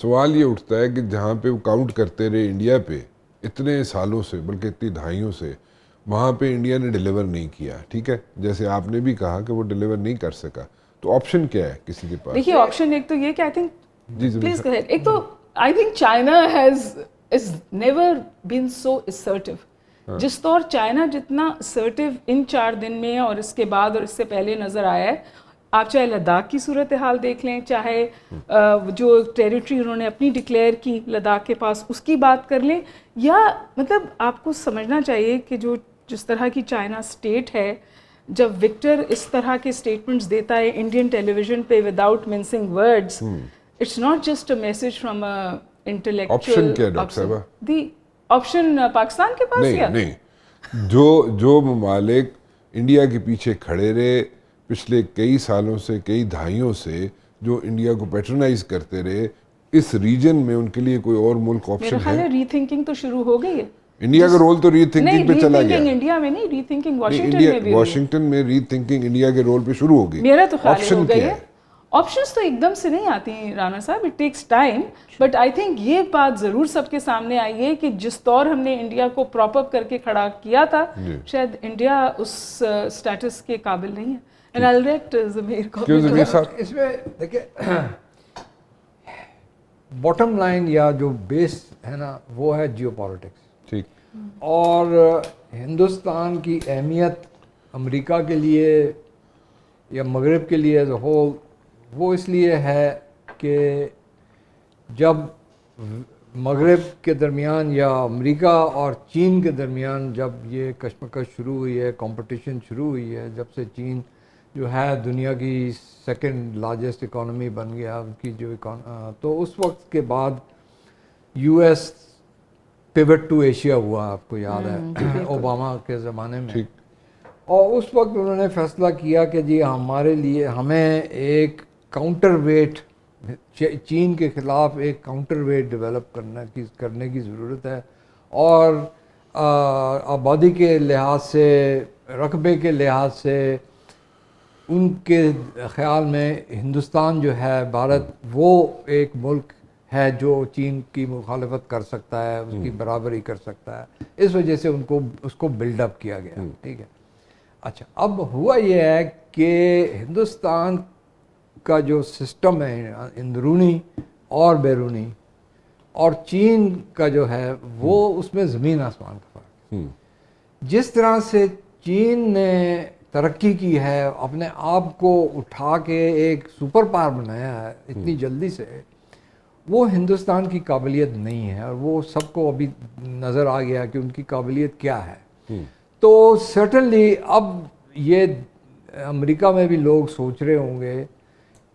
سوال یہ اٹھتا ہے کہ جہاں پہ وہ کاؤنٹ کرتے رہے انڈیا پہ اتنے سالوں سے، بلکہ اتنی دہائیوں سے، وہاں پہ انڈیا نے ڈیلیور نہیں کیا. ٹھیک ہے، جیسے آپ نے بھی کہا کہ وہ ڈیلیور نہیں کر سکا، تو آپشن کیا ہے کسی کے پاس؟ دیکھیے آپشن ایک تو یہ کہ آئی تھنک جی پلیز گو ہیڈ، ایک تو I think China is never been so assertive. جس طور چائنا جتنا اسرٹیو ان 4 دن میں اور اس کے بعد اور اس سے پہلے نظر آیا ہے، آپ چاہے لداخ کی صورتحال دیکھ لیں، چاہے جو ٹیریٹری انہوں نے اپنی ڈکلیئر کی لداخ کے پاس اس کی بات کر لیں، یا مطلب آپ کو سمجھنا چاہیے کہ جس طرح کی چائنا اسٹیٹ ہے، جب وکٹر اس طرح کے اسٹیٹمنٹس دیتا ہے انڈین ٹیلی ویژن پہ without mincing words, it's not just a message from intellectual. Option کیا ڈاکٹر صاحبہ؟ دی آپشن پاکستان کے پاس یا نہیں، جو ممالک انڈیا کے پیچھے کھڑے رہے پچھلے کئی سالوں سے، کئی دہائیوں سے، جو انڈیا کو پیٹرنائز کرتے رہے، اس ریجن میں ان کے لیے کوئی اور ملک آپشن میرا خیال ہے ری تھنکنگ تو شروع ہو گئی ہے. انڈیا کا رول تو ری تھنکنگ پہ چلا گیا. انڈیا میں نہیں، ری تھنکنگ واشنگٹن میں بھی. واشنگٹن میں ری تھنکنگ انڈیا کے رول پہ شروع ہو گئی. میرا تو خیال ہو گئی ہے. ہے آپشنس تو ایک دم سے نہیں آتی ہیں رانا صاحب، it takes time. But I think یہ بات ضرور سب کے سامنے آئی ہے کہ جس طور ہم نے انڈیا کو پراپ اپ کر کے کھڑا کیا تھا، شاید انڈیا اس اسٹیٹس کے قابل نہیں ہے. اینڈ آئی ول ڈائریکٹ ضمیر کو. کیوں ضمیر صاحب؟ اس میں دیکھیں باٹم لائن یا جو بیس ہے نا وہ ہے جیو پالیٹکس. ٹھیک. اور ہندوستان کی اہمیت امریکہ کے لیے یا مغرب کے لیے ایز اے ہول وہ اس لیے ہے کہ جب مغرب کے درمیان یا امریکہ اور چین کے درمیان جب یہ کشمکش شروع ہوئی ہے، کمپٹیشن شروع ہوئی ہے، جب سے چین جو ہے دنیا کی سیکنڈ لارجسٹ اکانومی بن گیا، ان کی جو تو اس وقت کے بعد U S pivot to Asia ہوا، آپ کو یاد ہے اوباما کے زمانے میں. اور اس وقت انہوں نے فیصلہ کیا کہ جی ہمارے لیے ہمیں ایک کاؤنٹر ویٹ چین کے خلاف ایک کاؤنٹر ویٹ ڈیولپ کرنے کی ضرورت ہے. اور آبادی کے لحاظ سے، رقبے کے لحاظ سے ان کے خیال میں ہندوستان جو ہے، بھارت، وہ ایک ملک ہے جو چین کی مخالفت کر سکتا ہے، اس کی برابری کر سکتا ہے. اس وجہ سے اس کو بلڈ اپ کیا گیا. ٹھیک ہے. اچھا، اب ہوا یہ ہے کہ ہندوستان کا جو سسٹم ہے اندرونی اور بیرونی، اور چین کا جو ہے وہ اس میں زمین آسمان کا فرق ہے. جس طرح سے چین نے ترقی کی ہے، اپنے آپ کو اٹھا کے ایک سپر پاور بنایا ہے اتنی جلدی سے، وہ ہندوستان کی قابلیت نہیں ہے. اور وہ سب کو ابھی نظر آ گیا کہ ان کی قابلیت کیا ہے. تو سرٹنلی اب یہ امریکہ میں بھی لوگ سوچ رہے ہوں گے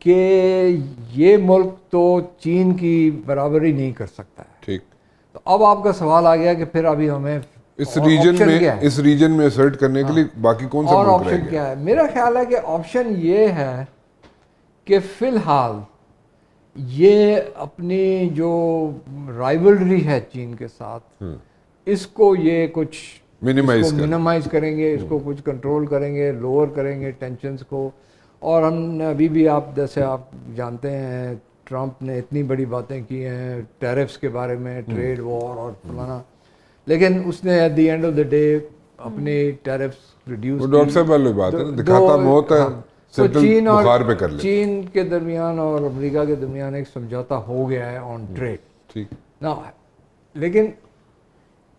کہ یہ ملک تو چین کی برابری نہیں کر سکتا ہے. ٹھیک. تو اب آپ کا سوال آ گیا کہ پھر ابھی ہمیں اس ریجن میں اسرٹ کرنے کے لیے باقی کون سا اور ملک رہ آپشن گیا؟ کیا ہے؟ میرا خیال ہے کہ آپشن یہ ہے کہ فی الحال یہ اپنی جو رائیولری ہے چین کے ساتھ، اس کو یہ کچھ منیمائز کریں گے، اس کو کچھ کنٹرول کریں گے، لوور کریں گے ٹینشنز کو. اور ہم نے ابھی بھی جیسے آپ جانتے ہیں ٹرمپ نے اتنی بڑی باتیں کی ہیں ٹیرفس کے بارے میں، ٹریڈ وار اور فلانا، لیکن اس نے at the end of the day اپنی ٹیرفس ریڈیوس کی. ڈاکٹر صاحب والی بات ہے، دکھاتا موت ہے. تو چین اور چین کے درمیان اور امریکہ کے درمیان ایک سمجھوتا ہو گیا ہے آن ٹریڈ. ٹھیک نا، لیکن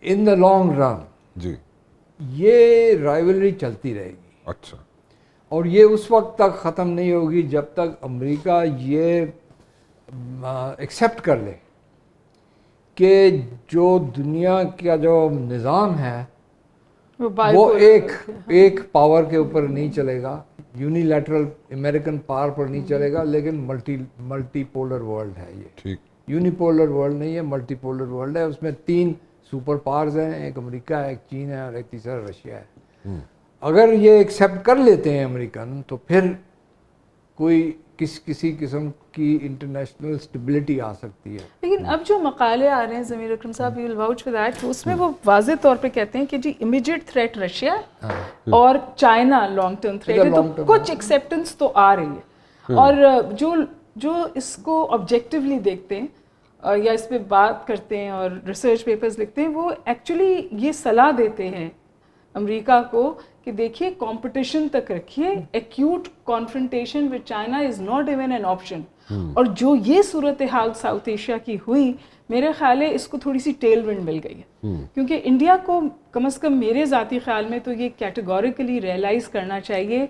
ان دا لانگ رن جی یہ رائیولری چلتی رہے گی. اچھا. اور یہ اس وقت تک ختم نہیں ہوگی جب تک امریکہ یہ ایکسیپٹ کر لے کہ جو دنیا کا جو نظام ہے وہ ایک پاور کے اوپر نہیں چلے گا، یونیلیٹرل امریکن پاور پر نہیں چلے گا، لیکن ملٹی پولر ورلڈ ہے یہ. ٹھیک. یونیپولر ورلڈ نہیں ہے، ملٹی پولر ورلڈ ہے. اس میں 3 سپر پاورز ہیں، ایک امریکہ ہے، ایک چین ہے، اور ایک تیسرا رشیا ہے. اگر یہ ایکسیپٹ کر لیتے ہیں امریکن تو پھر کوئی کسی قسم کی انٹرنیشنل اسٹیبلٹی آ سکتی ہے. لیکن اب جو مقالے آ رہے ہیں ضمیر اکرم صاحب، you will vouch for that, اس میں وہ واضح طور پہ کہتے ہیں کہ جی امیڈیٹ تھریٹ رشیا اور چائنا لانگ ٹرم تھریٹ ہے. تو کچھ ایکسیپٹنس تو آ رہی ہے. اور جو اس کو آبجیکٹیولی دیکھتے ہیں یا اس پہ بات کرتے ہیں اور ریسرچ پیپرز لکھتے ہیں, وہ ایکچولی یہ صلاح دیتے ہیں امریکہ کو کہ دیکھیے کمپٹیشن تک رکھیے, acute confrontation with China is not even an option. اور جو یہ صورتحال ساؤتھ ایشیا کی ہوئی, میرے خیال ہے اس کو تھوڑی سی ٹیل ونڈ مل گئی ہے, کیونکہ انڈیا کو کم از کم میرے ذاتی خیال میں تو یہ کیٹیگوریکلی ریئلائز کرنا چاہیے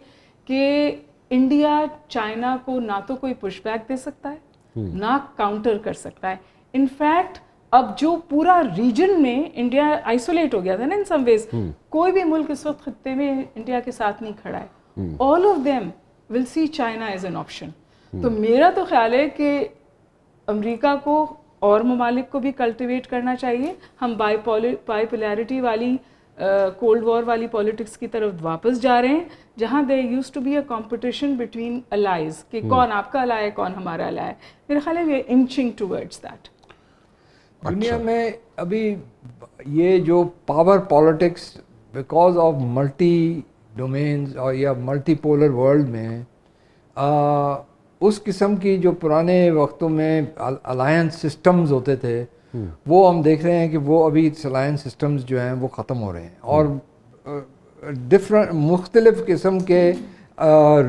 کہ انڈیا چائنا کو نہ تو کوئی پش بیک دے سکتا ہے نہ کاؤنٹر کر سکتا ہے. انفیکٹ اب جو پورا ریجن میں انڈیا آئسولیٹ ہو گیا تھا نا ان سم ویز, کوئی بھی ملک اس وقت خطے میں انڈیا کے ساتھ نہیں کھڑا ہے. All of them will see China as an option. تو میرا تو خیال ہے کہ امریکہ کو اور ممالک کو بھی کلٹیویٹ کرنا چاہیے. ہم بائی پولیرٹی والی کولڈ وار والی پالیٹکس کی طرف واپس جا رہے ہیں, جہاں there used to be a competition between allies کہ کون آپ کا الائی ہے کون ہمارا الائی ہے. میرا خیال ہے وی آر انچنگ ٹورڈز دیٹ. دنیا میں ابھی یہ جو power politics because of multi domains اور یا ملٹی پولر ورلڈ میں اس قسم کی جو پرانے وقتوں میں الائنس سسٹمز ہوتے تھے, وہ ہم دیکھ رہے ہیں کہ وہ ابھی الائنس سسٹمز جو ہیں وہ ختم ہو رہے ہیں, اور مختلف قسم کے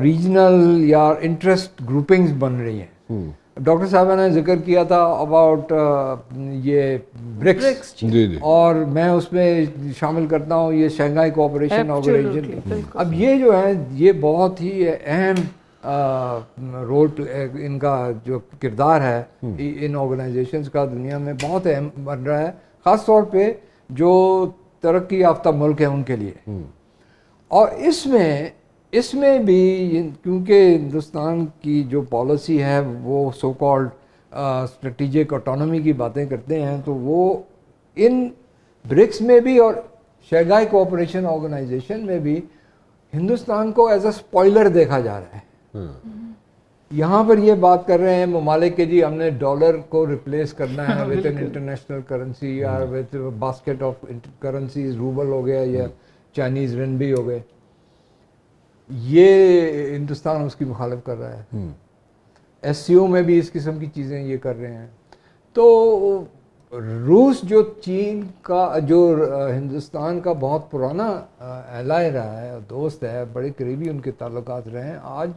ریجنل یا انٹرسٹ گروپنگز بن رہی ہیں. ڈاکٹر صاحبہ نے ذکر کیا تھا اباؤٹ یہ برکس, اور میں اس میں شامل کرتا ہوں یہ شنگھائی کوآپریشن آرگنائزیشن. اب یہ جو ہے یہ بہت ہی اہم رول ان کا جو کردار ہے ان آرگنائزیشنز کا دنیا میں بہت اہم بن رہا ہے, خاص طور پہ جو ترقی یافتہ ملک ہیں ان کے لیے. اور اس میں بھی کیونکہ ہندوستان کی جو پالیسی ہے وہ سو کالڈ اسٹریٹجک آٹونومی کی باتیں کرتے ہیں, تو وہ ان برکس میں بھی اور شنگھائی کوآپریشن آرگنائزیشن میں بھی ہندوستان کو ایز اے اسپوائلر دیکھا جا رہا ہے. یہاں پر یہ بات کر رہے ہیں ممالک کے جی ہم نے ڈالر کو ریپلیس کرنا ہے وتھ این انٹرنیشنل کرنسی یا with basket of currencies, ruble ہو گیا یا چائنیز رنبی ہو گئے. یہ ہندوستان اس کی مخالف کر رہا ہے. ایس سی او میں بھی اس قسم کی چیزیں یہ کر رہے ہیں. تو روس جو چین کا جو ہندوستان کا بہت پرانا ایلائی رہا ہے, دوست ہے, بڑے قریبی ان کے تعلقات رہے ہیں, آج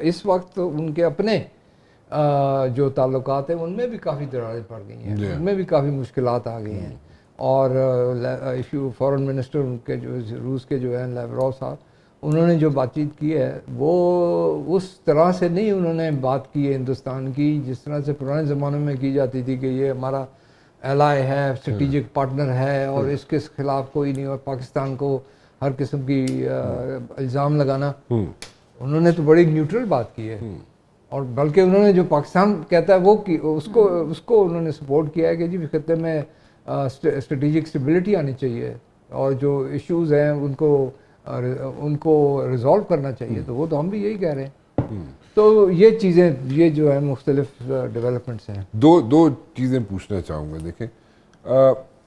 اس وقت ان کے اپنے جو تعلقات ہیں ان میں بھی کافی دراریں پڑ گئی ہیں, ان میں بھی کافی مشکلات آ گئی ہیں. اور فارن منسٹر ان کے جو روس کے جو ہیں لیوروف صاحب, انہوں نے جو بات چیت کی ہے وہ اس طرح سے نہیں انہوں نے بات کی ہے ہندوستان کی جس طرح سے پرانے زمانوں میں کی جاتی تھی کہ یہ ہمارا ایلائی ہے, اسٹریٹجک پارٹنر ہے اور اس کے خلاف کوئی نہیں, اور پاکستان کو ہر قسم کی الزام لگانا. انہوں نے تو بڑی نیوٹرل بات کی ہے, اور بلکہ انہوں نے جو پاکستان کہتا ہے وہ اس کو انہوں نے سپورٹ کیا ہے کہ جی خطے میں اسٹریٹجک اسٹیبلٹی آنی چاہیے اور جو ایشوز ہیں ان کو ریزالو کرنا چاہیے. تو وہ تو ہم بھی یہی کہہ رہے ہیں. تو یہ چیزیں یہ جو ہے مختلف ڈیولپمنٹس ہیں. دو چیزیں پوچھنا چاہوں گا. دیکھیں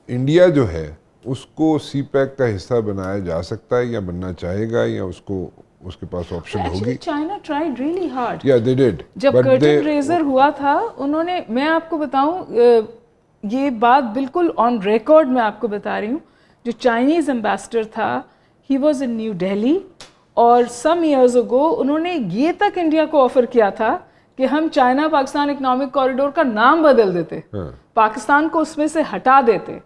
انڈیا جو ہے اس کو سی پیک کا حصہ بنایا جا سکتا ہے یا بننا چاہے گا, یا اس کے پاس آپشن ہوگی؟ China tried really hard. یا they did. جب کرٹن ریزر ہوا تھا انہوں نے, میں آپ کو بتاؤں یہ بات بالکل آن ریکارڈ میں آپ کو بتا رہی ہوں, جو چائنیز امبیسڈر تھا he was in new Delhi, اور سم ایئرز اگو انہوں نے یہ تک انڈیا کو آفر کیا تھا کہ ہم چائنا پاکستان اکنامک کوریڈور کا نام بدل دیتے, پاکستان کو اس میں سے ہٹا دیتے.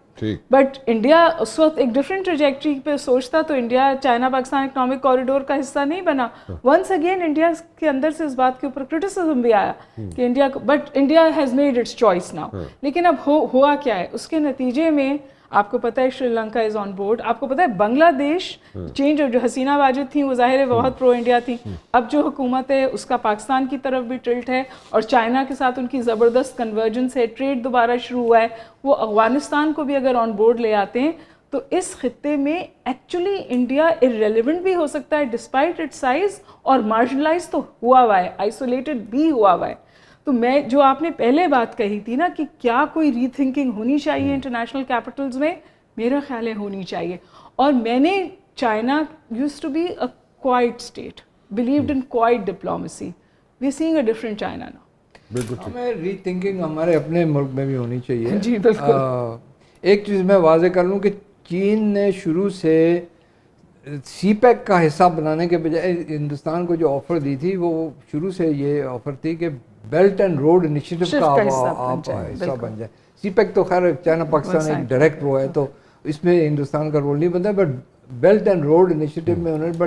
بٹ انڈیا اس وقت ایک ڈفرینٹ ٹریجیکٹری پہ سوچتا, تو India China Pakistan economic corridor کا حصہ نہیں بنا. ونس اگین انڈیا کے اندر سے اس بات کے اوپر کرٹیسزم بھی آیا کہ انڈیا کو, but India has made its choice now. لیکن اب ہوا کیا ہے, اس کے نتیجے میں آپ کو پتہ ہے شری لنکا از آن بورڈ, آپ کو پتہ ہے بنگلہ دیش چینج, جو حسینہ واجد تھیں وہ ظاہر ہے بہت پرو انڈیا تھیں, اب جو حکومت ہے اس کا پاکستان کی طرف بھی ٹلٹ ہے, اور چائنا کے ساتھ ان کی زبردست کنورجنس ہے, ٹریڈ دوبارہ شروع ہوا ہے. وہ افغانستان کو بھی اگر آن بورڈ لے آتے ہیں تو اس خطے میں ایکچولی انڈیا ارریلیونٹ بھی ہو سکتا ہے ڈسپائٹ اٹ سائز, اور مارجنلائز تو ہوا ہے, آئسولیٹڈ بھی ہوا ہے. تو میں جو آپ نے پہلے بات کہی تھی نا کہ کیا کوئی ری تھنکنگ ہونی چاہیے انٹرنیشنل کیپٹلز میں, میرا خیال ہے ہونی چاہیے. اور میں نے China use to be a quiet state, believed in quiet diplomacy, we are seeing a different China now. بالکل ٹھیک. ہمیں ری تھنکنگ ہمارے اپنے ملک میں بھی ہونی چاہیے. جی بالکل. ایک چیز میں واضح کر لوں کہ چین نے شروع سے سی پیک کا حصہ بنانے کے بجائے ہندوستان کو جو آفر دی تھی وہ شروع سے یہ آفر تھی کہ بیلٹ اینڈ روڈ انیشیٹو کا آپ حصہ بن جائے. سی پیک تو خیر چائنا پاکستان ایک ڈائریکٹ وہ ہے تو اس میں ہندوستان کا رول نہیں بنتا, but belt and road initiative میں انہوں نے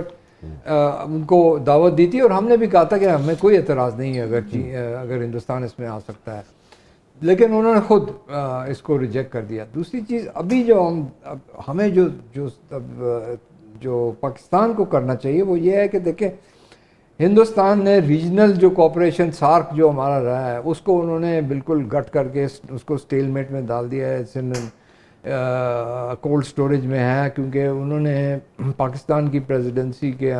ان کو دعوت دی تھی اور ہم نے بھی کہا تھا کہ ہمیں کوئی اعتراض نہیں ہے اگر ہندوستان اس میں آ سکتا ہے, لیکن انہوں نے خود اس کو ریجیکٹ کر دیا. دوسری چیز ابھی جو ہمیں جو پاکستان کو کرنا چاہیے وہ یہ ہے کہ دیکھیں ہندوستان نے ریجنل جو کوآپریشن سارک جو ہمارا رہا ہے اس کو انہوں نے بالکل گٹ کر کے اس کو اسٹیل میٹ میں ڈال دیا ہے, کولڈ سٹوریج میں ہے, کیونکہ انہوں نے پاکستان کی پریزیڈنسی کے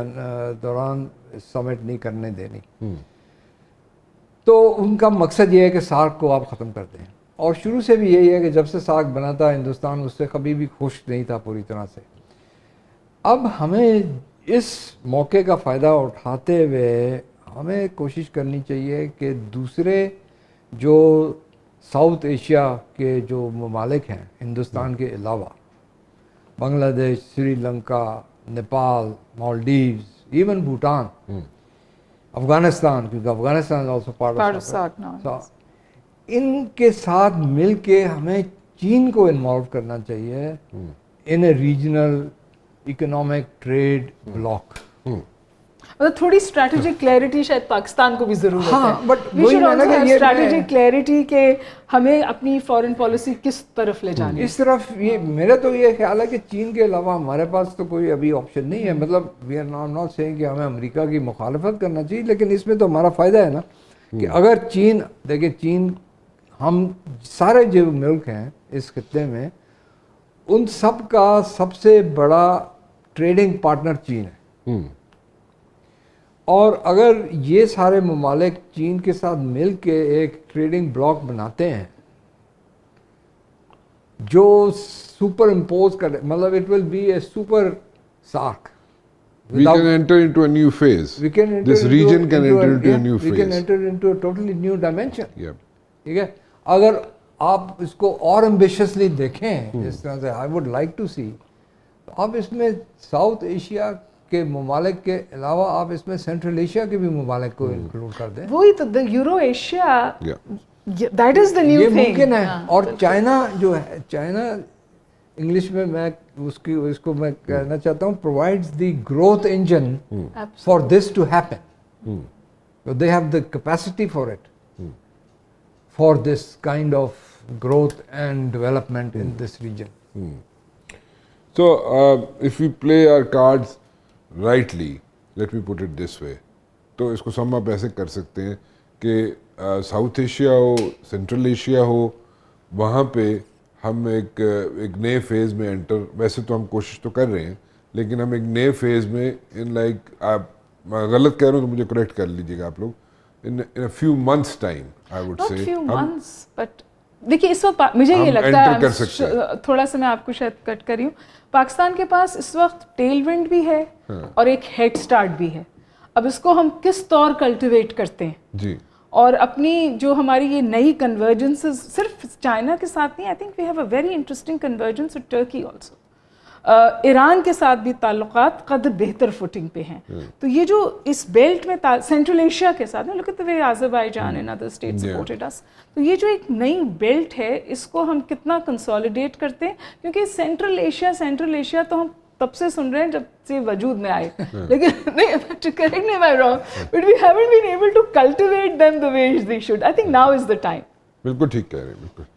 دوران سمٹ نہیں کرنے دینی. تو ان کا مقصد یہ ہے کہ سارک کو آپ ختم کر دیں, اور شروع سے بھی یہی ہے کہ جب سے سارک بنا تھا ہندوستان اس سے کبھی بھی خوش نہیں تھا پوری طرح سے. اب ہمیں اس موقع کا فائدہ اٹھاتے ہوئے ہمیں کوشش کرنی چاہیے کہ دوسرے جو ساؤتھ ایشیا کے جو ممالک ہیں ہندوستان کے علاوہ, بنگلہ دیش, سری لنکا, نیپال, مالڈیوز, ایون بھوٹان, افغانستان, کیونکہ Afghanistan also part of SAARC, ان کے ساتھ مل کے ہمیں چین کو انوالو کرنا چاہیے in a regional economic trade bloc. مطلب تھوڑی اسٹریٹجک کلیئرٹی شاید پاکستان کو بھی ضرورت ہے. ہاں, بٹ اسٹریٹجک کلیئرٹی کہ ہمیں اپنی فارن پالیسی کس طرف لے جانی ہے. اس طرف یہ میرا تو یہ خیال ہے کہ چین کے علاوہ ہمارے پاس تو کوئی ابھی آپشن نہیں ہے. مطلب وی آر ناٹ سیئنگ کہ ہمیں امریکہ کی مخالفت کرنا چاہیے, لیکن اس میں تو ہمارا فائدہ ہے نا کہ اگر چین, دیکھیں چین, ہم سارے جو ملک ہیں اس خطے میں ان سب کا سب سے بڑا ٹریڈنگ پارٹنر چین ہے, اور اگر یہ سارے ممالک چین کے ساتھ مل کے ایک ٹریڈنگ بلاک بناتے ہیں جو سپر امپوز کر, مطلب it will be a super SAARC. We can enter into a new phase. This region can enter into a new phase. We can enter into a totally new dimension. Yep. ٹھیک ہے, اگر آپ اس کو اور ایمبیشیسلی دیکھیں جس طرح سے آئی ووڈ لائک ٹو سی, تو آپ اس میں ساؤتھ ایشیا کے ممالک کے علاوہ آپ اس میں سینٹرل ایشیا کے بھی ممالک کو انکلوڈ کر دیں. وہی تو euro Asia, that is the new یہ تھنگ. ممکن ہے. اور چائنا جو ہے, چائنا انگلش میں اس کو میں کہنا چاہتا ہوں provides the growth engine for this to happen. They have the capacity for it, for this kind of growth and development in this region. So if we play our cards rightly, let me put it this way, تو اس کو سم آپ ایسے کر سکتے ہیں کہ south Asia ہو, central Asia ہو, وہاں پہ ہم ایک نئے فیز میں انٹر, ویسے تو ہم کوشش تو کر رہے ہیں لیکن ہم ایک نئے فیز میں ان لائک, آپ غلط کہہ رہے ہوں تو مجھے کریکٹ کر لیجیے گا آپ لوگ, in a few months time I would say. Not few months, but دیکھیے اس وقت مجھے یہ لگتا ہے, تھوڑا سا میں آپ کو شاید کٹ کر رہی ہوں, پاکستان کے پاس اس وقت ٹیل ونڈ بھی ہے اور ایک ہیڈ سٹارٹ بھی ہے. اب اس کو ہم کس طور کلٹیویٹ کرتے ہیں جی, اور اپنی جو ہماری یہ نئی کنورجنسز صرف چائنا کے ساتھ نہیں, I think we have a very interesting convergence with Turkey also. Iran کے ساتھ بھی تعلقات قدر بہتر فوٹنگ پہ ہیں. تو یہ جو اس بیلٹ میں سینٹرل ایشیا کے ساتھ, look at the way Azerbaijan and other states supported us, تو یہ جو ایک نئی بیلٹ ہے اس کو ہم کتنا کنسالیڈیٹ کرتے ہیں, کیونکہ سینٹرل ایشیا تو ہم تب سے سن رہے ہیں جب سے وجود میں آئے, لیکن correct me if I am wrong, but we haven't been able to cultivate them the way they should. I think now is the time. بالکل ٹھیک کہہ رہے ہیں, بالکل.